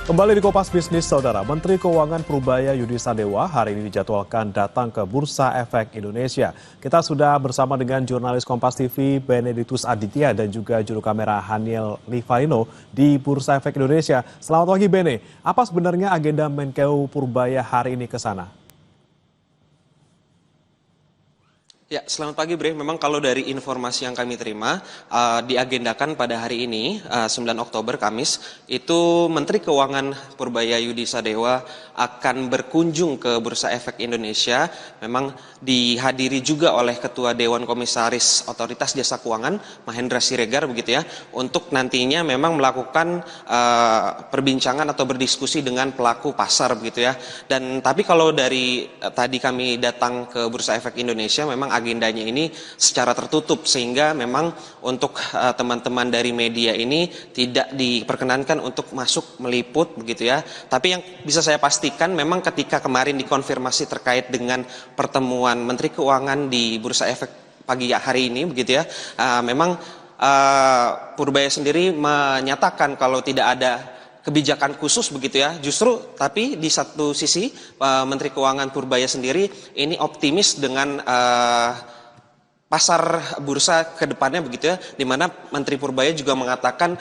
Kembali di Kompas Bisnis, Saudara. Menteri Keuangan Purubaya Yudi Sadewa hari ini dijadwalkan datang ke Bursa Efek Indonesia. Kita sudah bersama dengan jurnalis Kompas TV Benedictus Aditya dan juga juru kamera Haniel Livaino di Bursa Efek Indonesia. Selamat pagi, Bene. Apa sebenarnya agenda Menkeu Purubaya hari ini ke sana? Ya, selamat pagi Bre. Memang kalau dari informasi yang kami terima, diagendakan pada hari ini, 9 Oktober Kamis, itu Menteri Keuangan Purubaya Yudi Sadewa akan berkunjung ke Bursa Efek Indonesia. Memang dihadiri juga oleh Ketua Dewan Komisaris Otoritas Jasa Keuangan, Mahendra Siregar, begitu ya, untuk nantinya memang melakukan perbincangan atau berdiskusi dengan pelaku pasar, begitu ya. Dan tapi kalau dari tadi kami datang ke Bursa Efek Indonesia, memang agendanya ini secara tertutup sehingga memang untuk teman-teman dari media ini tidak diperkenankan untuk masuk meliput, begitu ya. Tapi yang bisa saya pastikan memang ketika kemarin dikonfirmasi terkait dengan pertemuan Menteri Keuangan di Bursa Efek pagi hari ini, begitu ya, memang Purubaya sendiri menyatakan kalau tidak ada kebijakan khusus, begitu ya. Justru tapi di satu sisi Menteri Keuangan Purubaya sendiri ini optimis dengan pasar bursa ke depannya, begitu ya, di mana Menteri Purubaya juga mengatakan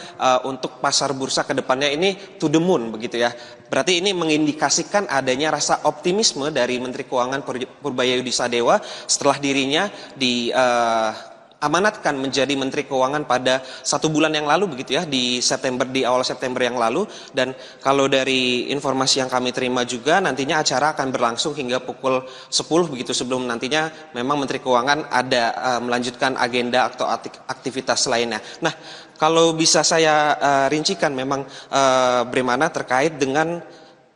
untuk pasar bursa ke depannya ini to the moon, begitu ya. Berarti ini mengindikasikan adanya rasa optimisme dari Menteri Keuangan Purubaya Yudi Sadewa setelah dirinya amanatkan menjadi Menteri Keuangan pada 1 bulan yang lalu, begitu ya, di awal September yang lalu. Dan kalau dari informasi yang kami terima juga nantinya acara akan berlangsung hingga pukul 10, begitu, sebelum nantinya memang Menteri Keuangan ada melanjutkan agenda atau aktivitas lainnya. Nah, kalau bisa saya rincikan memang bagaimana terkait dengan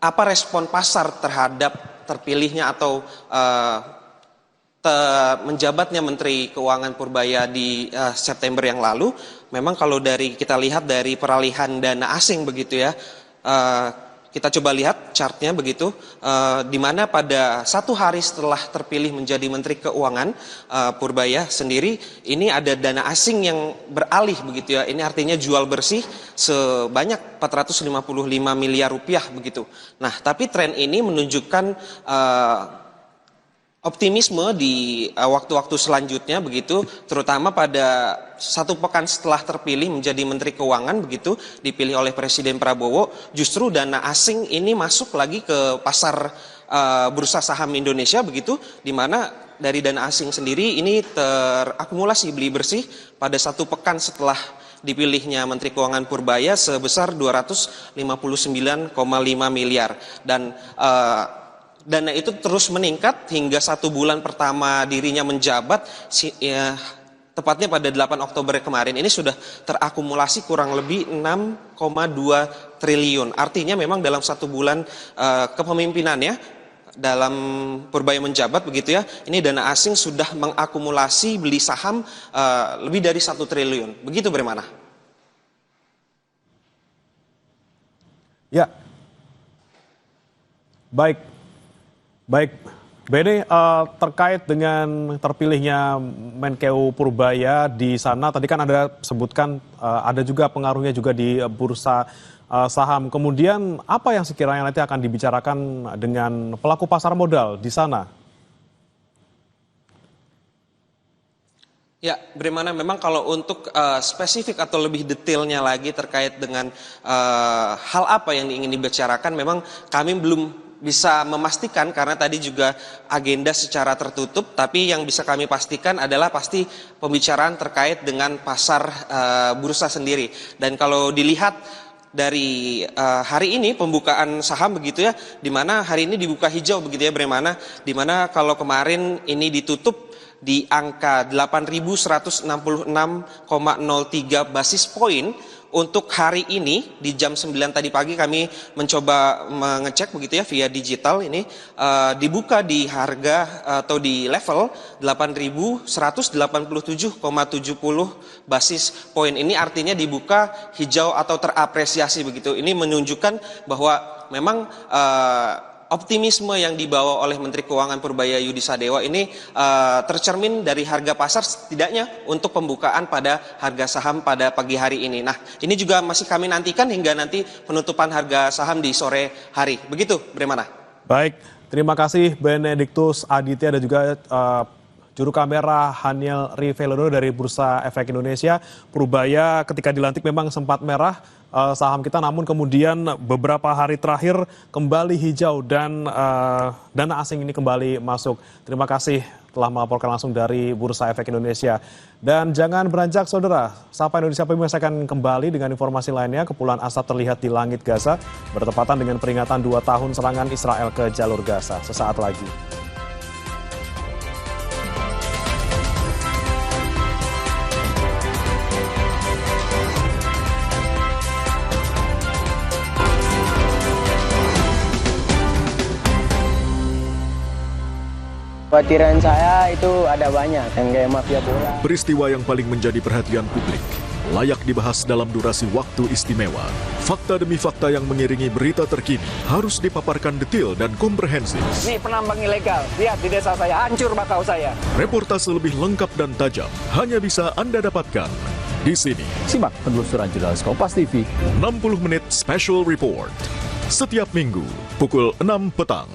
apa respon pasar terhadap terpilihnya atau menjabatnya Menteri Keuangan Purubaya di September yang lalu. Memang kalau dari kita lihat dari peralihan dana asing, begitu ya, kita coba lihat chartnya, begitu, di mana pada 1 hari setelah terpilih menjadi Menteri Keuangan Purubaya sendiri ini ada dana asing yang beralih, begitu ya. Ini artinya jual bersih sebanyak 455 miliar rupiah, begitu. Nah, tapi tren ini menunjukkan optimisme di waktu-waktu selanjutnya, begitu, terutama pada 1 pekan setelah terpilih menjadi Menteri Keuangan, begitu, dipilih oleh Presiden Prabowo, justru dana asing ini masuk lagi ke pasar bursa saham Indonesia, begitu, di mana dari dana asing sendiri ini terakumulasi beli bersih pada 1 pekan setelah dipilihnya Menteri Keuangan Purubaya sebesar 259,5 miliar. Dan dana itu terus meningkat hingga 1 bulan pertama dirinya menjabat, tepatnya pada 8 Oktober kemarin ini sudah terakumulasi kurang lebih 6,2 triliun. Artinya memang dalam 1 bulan kepemimpinannya dalam Purubaya menjabat, begitu ya, ini dana asing sudah mengakumulasi beli saham lebih dari 1 triliun. Begitu bagaimana? Ya, baik, Bene, terkait dengan terpilihnya Menkeu Purubaya di sana, tadi kan Anda sebutkan ada juga pengaruhnya juga di bursa saham. Kemudian apa yang sekiranya nanti akan dibicarakan dengan pelaku pasar modal di sana? Ya, bagaimana memang kalau untuk spesifik atau lebih detailnya lagi terkait dengan hal apa yang ingin dibicarakan, memang kami belum bisa memastikan karena tadi juga agenda secara tertutup. Tapi yang bisa kami pastikan adalah pasti pembicaraan terkait dengan pasar bursa sendiri. Dan kalau dilihat dari hari ini pembukaan saham, begitu ya, di mana hari ini dibuka hijau, begitu ya, bagaimana, di mana kalau kemarin ini ditutup di angka 8.166,03 basis poin. Untuk hari ini di jam 9 tadi pagi kami mencoba mengecek, begitu ya, via digital ini dibuka di harga atau di level 8.187,70 basis poin. Ini artinya dibuka hijau atau terapresiasi, begitu. Ini menunjukkan bahwa memang optimisme yang dibawa oleh Menteri Keuangan Purbaya Yudi Sadewa ini tercermin dari harga pasar setidaknya untuk pembukaan pada harga saham pada pagi hari ini. Nah, ini juga masih kami nantikan hingga nanti penutupan harga saham di sore hari. Begitu, Bremana. Baik, terima kasih Benediktus Aditya dan juga juru kamera Haniel Rivelono dari Bursa Efek Indonesia. Purbaya ketika dilantik memang sempat merah saham kita, namun kemudian beberapa hari terakhir kembali hijau dan dana asing ini kembali masuk. Terima kasih telah melaporkan langsung dari Bursa Efek Indonesia. Dan jangan beranjak saudara, Sapa Indonesia Prime akan kembali dengan informasi lainnya. Kepulan asap terlihat di langit Gaza bertepatan dengan peringatan 2 tahun serangan Israel ke jalur Gaza. Sesaat lagi. Kekhawatiran saya itu ada banyak, yang kayak mafia bola. Peristiwa yang paling menjadi perhatian publik, layak dibahas dalam durasi waktu istimewa. Fakta demi fakta yang mengiringi berita terkini harus dipaparkan detail dan komprehensif. Nih penambang ilegal, lihat di desa saya, hancur bakau saya. Reportase lebih lengkap dan tajam hanya bisa Anda dapatkan di sini. Simak penelusuran jurnalis Kompas TV. 60 menit special report. Setiap minggu, pukul 6 petang.